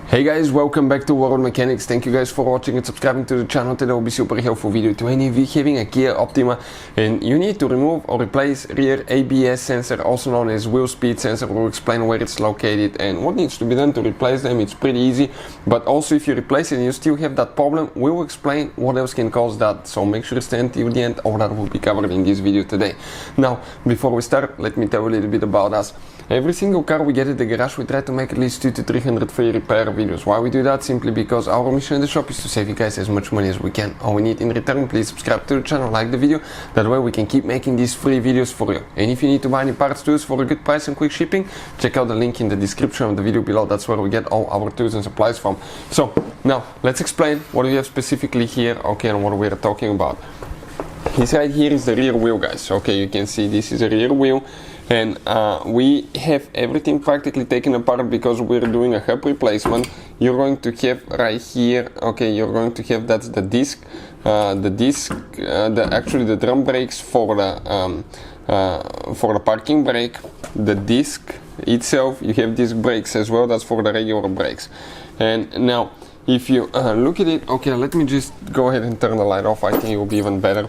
Hey guys, welcome back to World Mechanics. Thank you guys for watching and subscribing to the channel. Today will be super helpful video to any of you having a Kia Optima and you need to remove or replace rear ABS sensor, also known as wheel speed sensor. We'll explain where it's located and what needs to be done to replace them. It's pretty easy, but also if you replace it and you still have that problem, we will explain what else can cause that. So make sure to stay until the end. All that will be covered in this video today. Now, before we start, let me tell you a little bit about us. Every single car we get at the garage, we try to make at least 200 to 300 free repair videos. Why we do that? Simply because our mission in the shop is to save you guys as much money as we can. All we need in return, please subscribe to the channel, like the video. That way we can keep making these free videos for you. And if you need to buy any parts tools for a good price and quick shipping, check out the link in the description of the video below. That's where we get all our tools and supplies from. So now let's explain what we have specifically here, okay, and what we're talking about. This right here is the rear wheel, guys. Okay, you can see this is a rear wheel. And we have everything practically taken apart because we're doing a hub replacement. You're going to have right here, okay, you're going to have, that's the disc, actually the drum brakes for the parking brake, the disc itself. You have disc brakes as well, that's for the regular brakes. And now if you look at it, okay, let me just go ahead and turn the light off. I think it will be even better.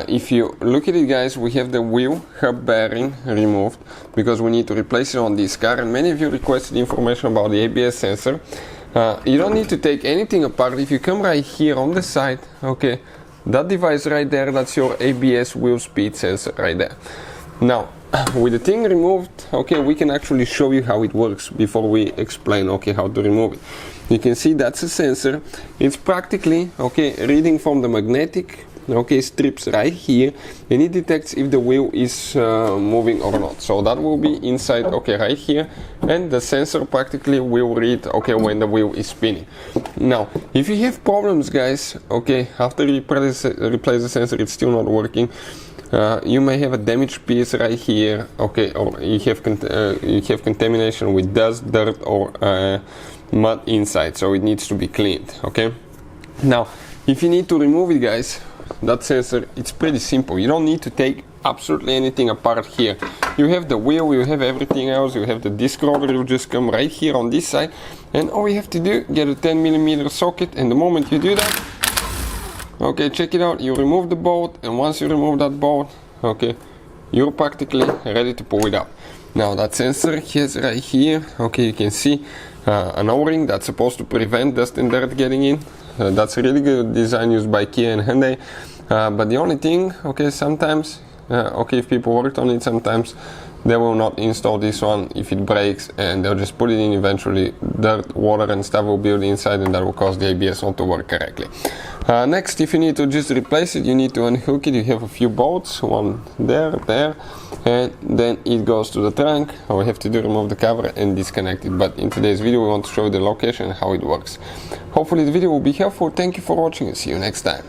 If you look at it, guys, we have the wheel hub bearing removed because we need to replace it on this car. And many of you requested information about the ABS sensor. You don't need to take anything apart. If you come right here on the side, okay, that device right there, that's your ABS wheel speed sensor right there. Now, with the thing removed, okay, we can actually show you how it works before we explain, okay, how to remove it. You can see that's a sensor. It's practically, okay, reading from the magnetic, okay, strips right here, and it detects if the wheel is moving or not. So that will be inside, okay, right here, and the sensor practically will read, okay, when the wheel is spinning. Now, if you have problems, guys, okay, after you replace the sensor, it's still not working. You may have a damaged piece right here, okay, or you have contamination with dust, dirt, or mud inside, so it needs to be cleaned, okay. Now, if you need to remove it, guys, that sensor, it's pretty simple. You don't need to take absolutely anything apart here. You have the wheel, you have everything else, you have the disc roller. You just come right here on this side, and all you have to do, get a 10mm socket, and the moment you do that, okay, check it out, you remove the bolt, and once you remove that bolt, okay, you're practically ready to pull it out. Now that sensor has right here, okay, you can see an O-ring that's supposed to prevent dust and dirt getting in. That's a really good design used by Kia and Hyundai. But the only thing, okay, sometimes, okay, if people worked on it, sometimes they will not install this one if it breaks, and they'll just put it in. Eventually dirt, water and stuff will build inside, and that will cause the ABS not to work correctly. Next, if you need to just replace it, you need to unhook it. You have a few bolts, one there, and then it goes to the trunk. All we have to do, remove the cover and disconnect it. But in today's video we want to show you the location and how it works. Hopefully the video will be helpful. Thank you for watching and see you next time.